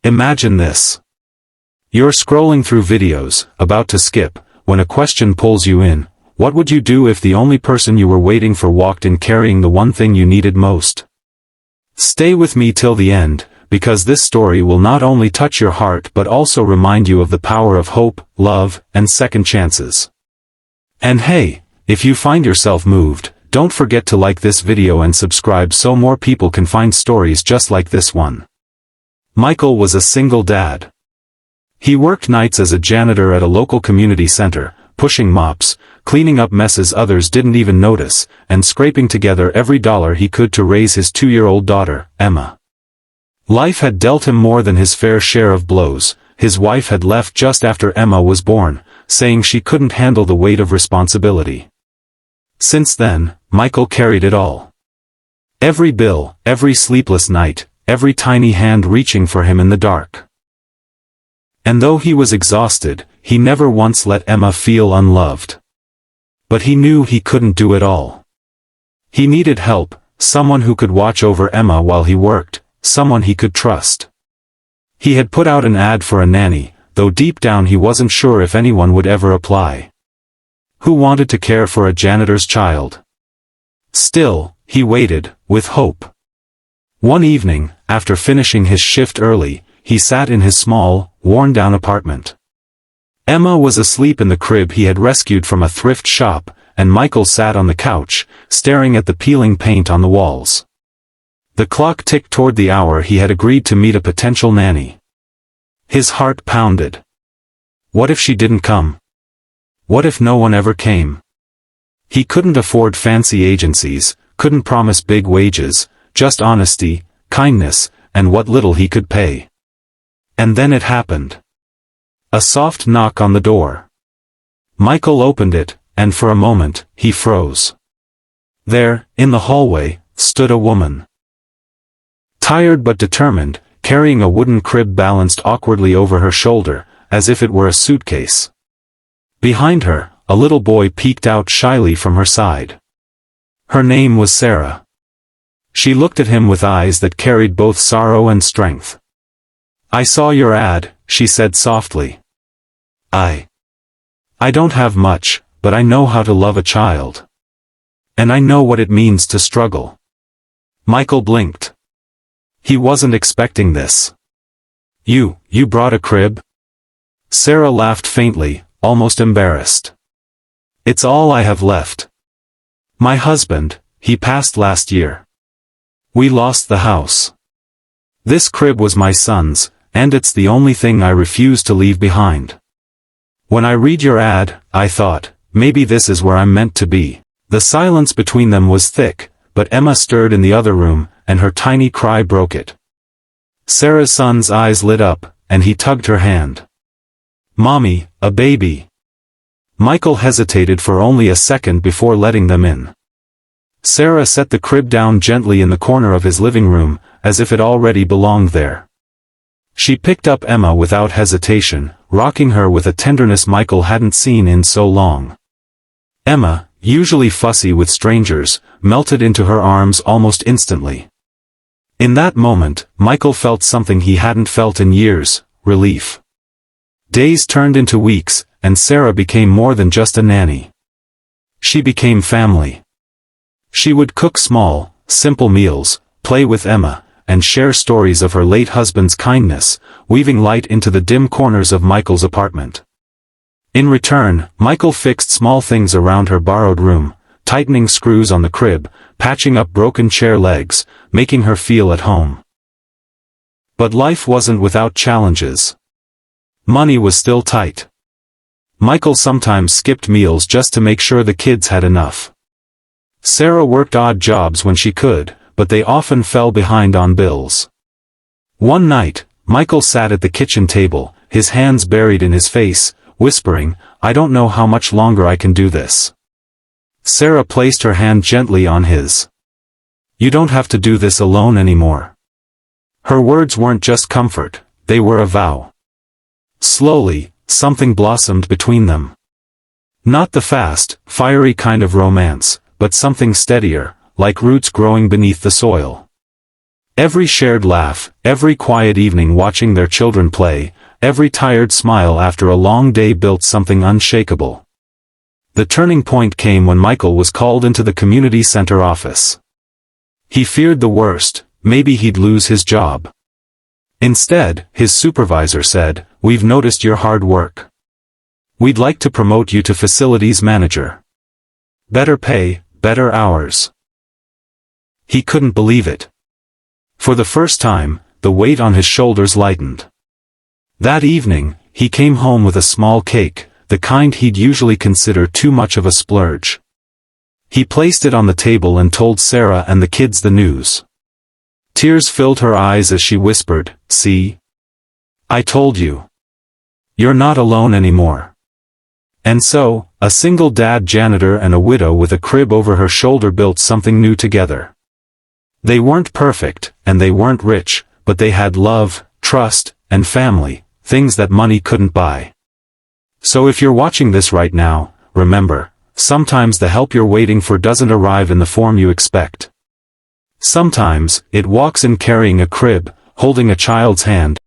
Imagine this. You're scrolling through videos, about to skip, when a question pulls you in. What would you do if the only person you were waiting for walked in carrying the one thing you needed most? Stay with me till the end, because this story will not only touch your heart but also remind you of the power of hope, love, and second chances. And hey, if you find yourself moved, don't forget to like this video and subscribe so more people can find stories just like this one. Michael was a single dad. He worked nights as a janitor at a local community center, pushing mops, cleaning up messes others didn't even notice, and scraping together every dollar he could to raise his 2-year-old daughter, Emma. Life had dealt him more than his fair share of blows. His wife had left just after Emma was born, saying she couldn't handle the weight of responsibility. Since then, Michael carried it all. Every bill, every sleepless night, every tiny hand reaching for him in the dark. And though he was exhausted, he never once let Emma feel unloved. But he knew he couldn't do it all. He needed help, someone who could watch over Emma while he worked, someone he could trust. He had put out an ad for a nanny, though deep down he wasn't sure if anyone would ever apply. Who wanted to care for a janitor's child? Still, he waited, with hope. One evening, after finishing his shift early, he sat in his small, worn-down apartment. Emma was asleep in the crib he had rescued from a thrift shop, and Michael sat on the couch, staring at the peeling paint on the walls. The clock ticked toward the hour he had agreed to meet a potential nanny. His heart pounded. What if she didn't come? What if no one ever came? He couldn't afford fancy agencies, couldn't promise big wages, just honesty, kindness, and what little he could pay. And then it happened. A soft knock on the door. Michael opened it, and for a moment, he froze. There, in the hallway, stood a woman. Tired but determined, carrying a wooden crib balanced awkwardly over her shoulder, as if it were a suitcase. Behind her, a little boy peeked out shyly from her side. Her name was Sarah. She looked at him with eyes that carried both sorrow and strength. "I saw your ad," she said softly. I don't have much, but I know how to love a child. And I know what it means to struggle." Michael blinked. He wasn't expecting this. You brought a crib?" Sarah laughed faintly, almost embarrassed. "It's all I have left. My husband, he passed last year. We lost the house. This crib was my son's, and it's the only thing I refuse to leave behind. When I read your ad, I thought, maybe this is where I'm meant to be." The silence between them was thick, but Emma stirred in the other room, and her tiny cry broke it. Sarah's son's eyes lit up, and he tugged her hand. "Mommy, a baby." Michael hesitated for only a second before letting them in. Sarah set the crib down gently in the corner of his living room, as if it already belonged there. She picked up Emma without hesitation, rocking her with a tenderness Michael hadn't seen in so long. Emma, usually fussy with strangers, melted into her arms almost instantly. In that moment, Michael felt something he hadn't felt in years: relief. Days turned into weeks, and Sarah became more than just a nanny. She became family. She would cook small, simple meals, play with Emma, and share stories of her late husband's kindness, weaving light into the dim corners of Michael's apartment. In return, Michael fixed small things around her borrowed room, tightening screws on the crib, patching up broken chair legs, making her feel at home. But life wasn't without challenges. Money was still tight. Michael sometimes skipped meals just to make sure the kids had enough. Sarah worked odd jobs when she could, but they often fell behind on bills. One night, Michael sat at the kitchen table, his hands buried in his face, whispering, "I don't know how much longer I can do this." Sarah placed her hand gently on his. "You don't have to do this alone anymore." Her words weren't just comfort, they were a vow. Slowly, something blossomed between them. Not the fast, fiery kind of romance, but something steadier, like roots growing beneath the soil. Every shared laugh, every quiet evening watching their children play, every tired smile after a long day built something unshakable. The turning point came when Michael was called into the community center office. He feared the worst, maybe he'd lose his job. Instead, his supervisor said, "We've noticed your hard work. We'd like to promote you to facilities manager. Better pay, better hours." He couldn't believe it. For the first time, the weight on his shoulders lightened. That evening, he came home with a small cake, the kind he'd usually consider too much of a splurge. He placed it on the table and told Sarah and the kids the news. Tears filled her eyes as she whispered, "See? I told you. You're not alone anymore." And so, a single dad janitor and a widow with a crib over her shoulder built something new together. They weren't perfect, and they weren't rich, but they had love, trust, and family, things that money couldn't buy. So if you're watching this right now, remember, sometimes the help you're waiting for doesn't arrive in the form you expect. Sometimes, it walks in carrying a crib, holding a child's hand,